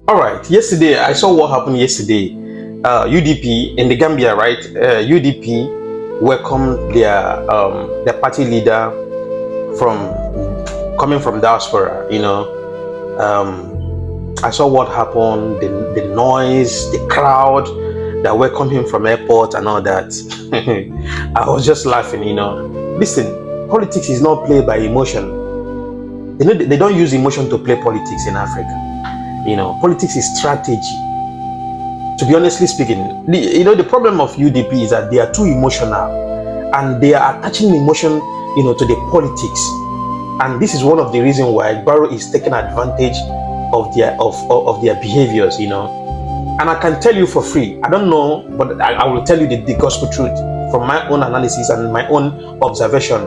All right. Yesterday, I saw what happened yesterday. UDP in the Gambia, right? UDP welcomed their party leader from coming from diaspora. I saw what happened, the noise, the crowd that welcomed him from airport and all that. I was just laughing. Listen, politics is not played by emotion. They don't use emotion to play politics in Africa. Politics is strategy. To be honestly speaking, the problem of UDP is that they are too emotional, and they are attaching emotion, to the politics. And this is one of the reasons why Barrow is taking advantage of their behaviors. And I can tell you for free. I don't know, but I will tell you the gospel truth from my own analysis and my own observation.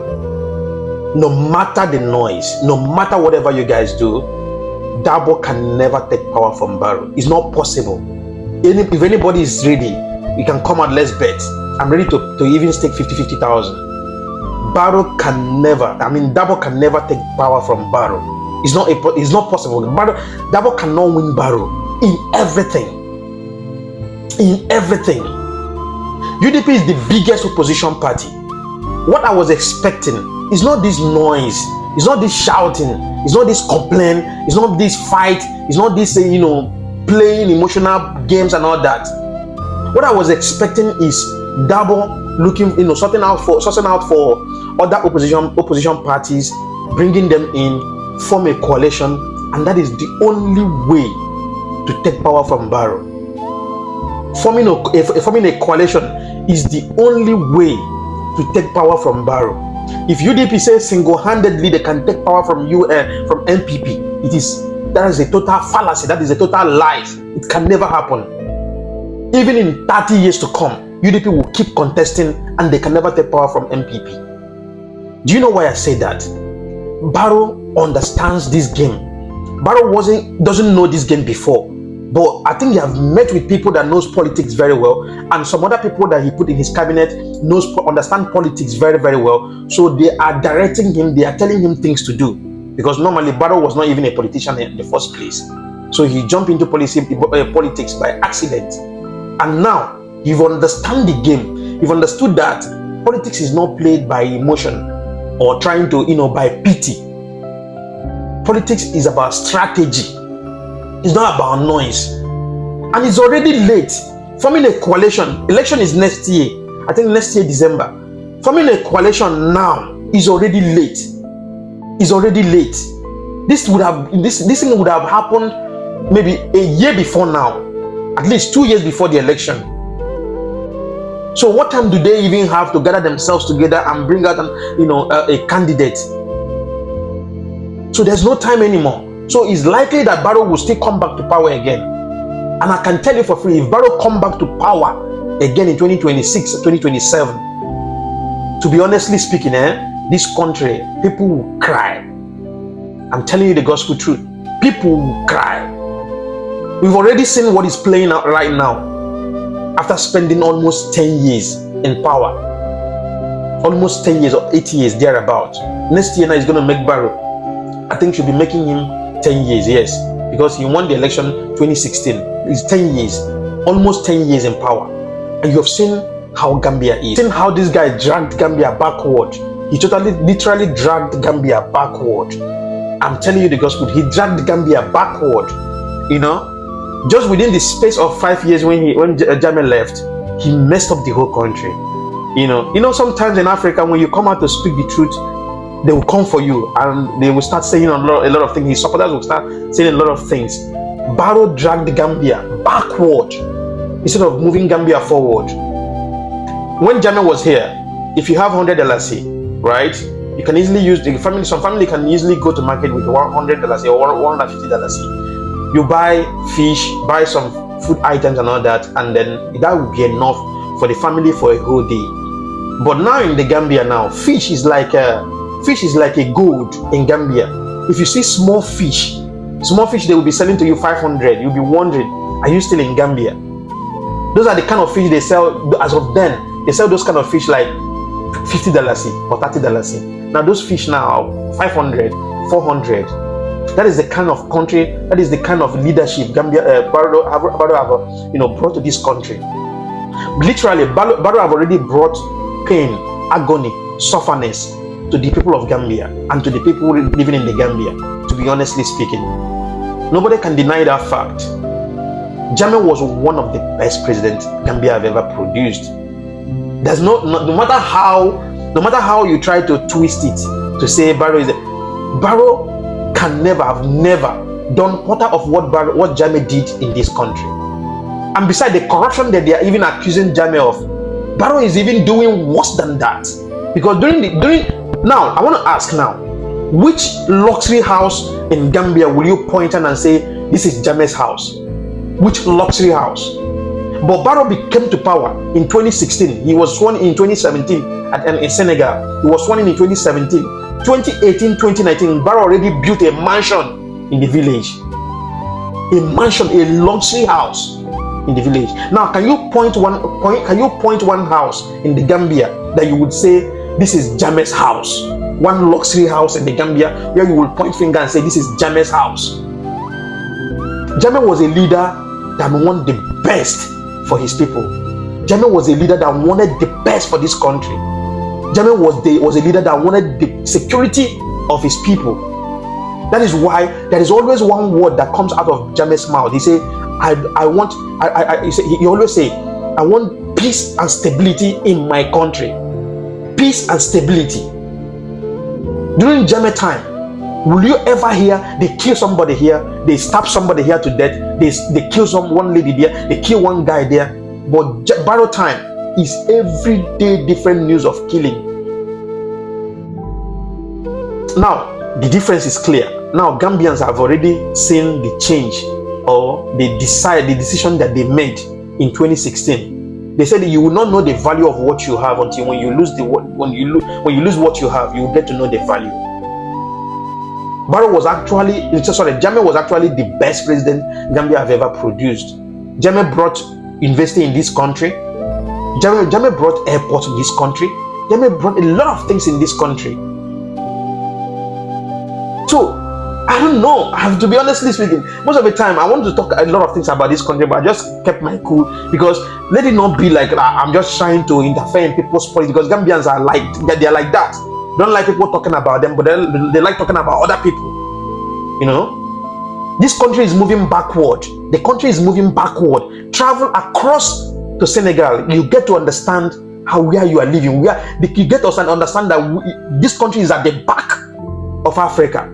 No matter the noise, no matter whatever you guys do, Dabo can never take power from Barrow. It's not possible. If anybody is ready, you can come out, let's bet. I'm ready to even stake 50,000. Barrow can never, Dabo can never take power from Barrow. It's not possible. Dabo cannot win Barrow in everything. In everything. UDP is the biggest opposition party. What I was expecting is not this noise, it's not this shouting, it's not this complaint, it's not this fight, it's not this playing emotional games and all that. What I was expecting is Dabo looking, sorting out for other opposition parties, bringing them in, form a coalition, and that is the only way to take power from Barrow. Forming a coalition is the only way to take power from Barrow. If UDP says single-handedly they can take power from NPP, that is a total fallacy. That is a total lie. It can never happen. Even in 30 years to come, UDP will keep contesting and they can never take power from NPP. Do you know why I say that? Barrow understands this game. Barrow doesn't know this game before, but I think he have met with people that knows politics very well, and some other people that he put in his cabinet understand politics very, very well. So they are directing him, they are telling him things to do. Because normally Barrow was not even a politician in the first place. So he jumped into politics by accident. And now you've understand the game. You've understood that politics is not played by emotion or trying to, by pity. Politics is about strategy. It's not about noise. And it's already late. Forming a coalition, election is next year. I think next year, December. Forming a coalition now is already late. Is already late. This thing would have happened maybe a year before now, at least 2 years before the election. So what time do they even have to gather themselves together and bring out a candidate? So there's no time anymore. So it's likely that Barrow will still come back to power again. And I can tell you for free, if Barrow come back to power again in 2026, 2027, to be honestly speaking, this country, people will cry. I'm telling you the gospel truth. People will cry. We've already seen what is playing out right now. After spending almost 10 years in power. Almost 10 years or 8 years thereabout. Next year now is going to make Barrow. I think she'll be making him 10 years, yes. Because he won the election 2016. It's 10 years. Almost 10 years in power. And you have seen how Gambia is. Seen how this guy dragged Gambia backward. He literally dragged Gambia backward. I'm telling you the gospel. He dragged Gambia backward. Just within the space of 5 years when Jammeh left, he messed up the whole country. Sometimes in Africa, when you come out to speak the truth, they will come for you and they will start saying a lot of things. His supporters will start saying a lot of things. Barrow dragged Gambia backward instead of moving Gambia forward. When Jammeh was here, if you have $100, right, you can easily use some family can easily go to market with $100 or $150. You buy fish, buy some food items and all that, and then that will be enough for the family for a whole day. But now in the Gambia now, fish is like a gold in Gambia. If you see small fish they will be selling to you 500. You'll be wondering, are you still in Gambia? Those are the kind of fish they sell. As of then, they sell those kind of fish like $50 or $30. Now those fish now 500, 400. That is the kind of country, that is the kind of leadership Gambia, Barrow have, brought to this country. Literally, Barrow have already brought pain, agony, sufferness to the people of Gambia and to the people living in the Gambia, to be honestly speaking. Nobody can deny that fact. Jammeh was one of the best presidents Gambia have ever produced. There's no matter how you try to twist it to say Barrow can never done quarter of what Jammeh did in this country. And besides the corruption that they are even accusing Jammeh of, Barrow is even doing worse than that. Because now I want to ask now, which luxury house in Gambia will you point at and say this is Jammeh's house? Which luxury house? But Barrow came to power in 2016. He was sworn in 2017 in Senegal. He was sworn in 2017. 2018, 2019, Barrow already built a mansion in the village. A mansion, a luxury house in the village. Now, can you point one house in the Gambia that you would say this is Jammeh's house? One luxury house in the Gambia where you will point finger and say this is Jammeh's house. Jammeh was a leader that wanted the best for his people. Jammeh was a leader that wanted the best for this country. Jammeh was a leader that wanted the security of his people. That is why there is always one word that comes out of Jammeh's mouth. He say, he always say, I want peace and stability in my country. Peace and stability. During Jammeh time, will you ever hear they kill somebody here, they stab somebody here to death, they kill one lady there, they kill one guy there? But Barrow time is every day different news of killing. Now the difference is clear. Now Gambians have already seen the change or the decision that they made in 2016. They said that you will not know the value of what you have until when you lose what you have, you will get to know the value. Jammeh was actually the best president Gambia have ever produced. Jammeh brought investing in this country. Jammeh brought airports in this country. Jammeh brought a lot of things in this country. So I don't know. I have to be honestly speaking. Most of the time, I want to talk a lot of things about this country, but I just kept my cool because let it not be like I'm just trying to interfere in people's politics. Because Gambians are they're like that. Don't like people talking about them, but they like talking about other people. This country is moving backward. The country is moving backward. Travel across to Senegal, you get to understand where you are living. You get to understand that this country is at the back of Africa.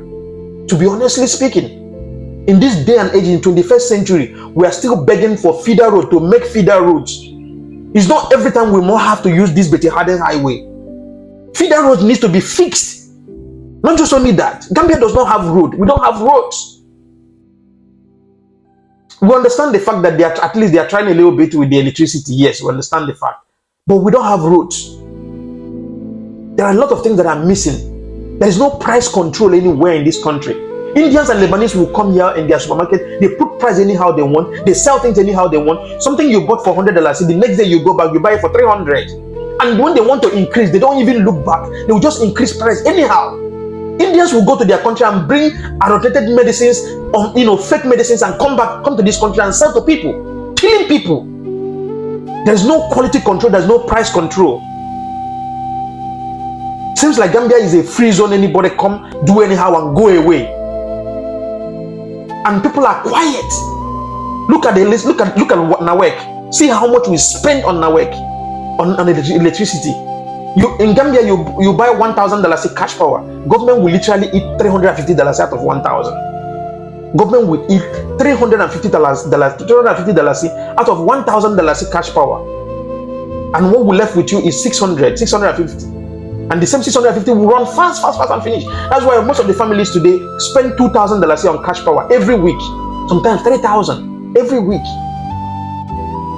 To be honestly speaking, in this day and age, in 21st century, we are still begging for feeder road to make feeder roads. It's not every time we more have to use this Betty Harden highway. Feeder roads needs to be fixed. Not just only that, Gambia does not have road. We don't have roads. We understand the fact that at least they are trying a little bit with the electricity. Yes, we understand the fact. But we don't have roads. There are a lot of things that are missing. There is no price control anywhere in this country. Indians and Lebanese will come here in their supermarket. They put price anyhow they want. They sell things anyhow they want. Something you bought for $100, the next day you go back, you buy it for $300. And when they want to increase, they don't even look back. They will just increase price anyhow. Indians will go to their country and bring annotated medicines, fake medicines, and come to this country and sell to people, killing people. There's no quality control. There's no price control. Seems like Gambia is a free zone. Anybody come, do anyhow, and go away. And people are quiet. Look at the list. Look at Nawek. See how much we spend on Nawek, on electricity. In Gambia, you buy $1,000 cash power. Government will literally eat $350 out of $1,000. Government will eat $350 out of $1,000 cash power. And what will left with you is $650. And the same $650 will run fast and finish. That's why most of the families today spend $2,000 on cash power every week. Sometimes $3,000 every week.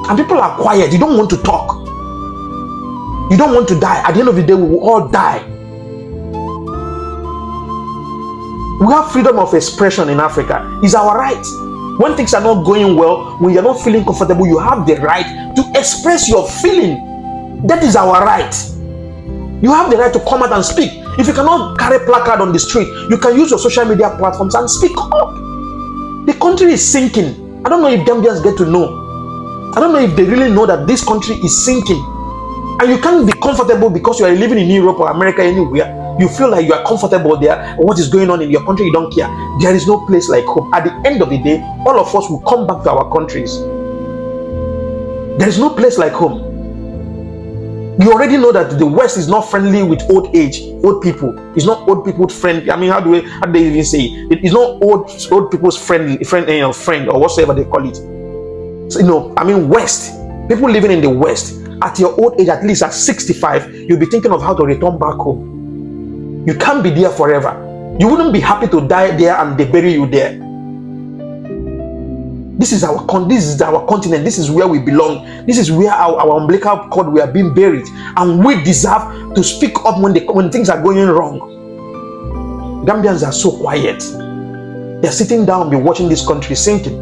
And people are quiet. You don't want to talk. You don't want to die. At the end of the day, we will all die. We have freedom of expression in Africa. It's our right. When things are not going well, when you're not feeling comfortable, you have the right to express your feeling. That is our right. You have the right to come out and speak. If you cannot carry placard on the street, you can use your social media platforms and speak up. The country is sinking. I don't know if Gambians get to know. I don't know if they really know that this country is sinking. And you can't be comfortable because you are living in Europe or America, anywhere. You feel like you are comfortable there. What is going on in your country, you don't care. There is no place like home. At the end of the day, all of us will come back to our countries. There is no place like home. You already know that the West is not friendly with old people. It's not old people friendly. I mean, how do they even say it? It's not old people's friend or whatsoever they call it. So, I mean, West, people living in the West, at your old age, at least at 65, you'll be thinking of how to return back home. You can't be there forever. You wouldn't be happy to die there and they bury you there. This is our continent. This is where we belong. This is where our umbilical cord, we are being buried, and we deserve to speak up when things are going wrong. Gambians are so quiet. They're sitting down, be watching this country sinking.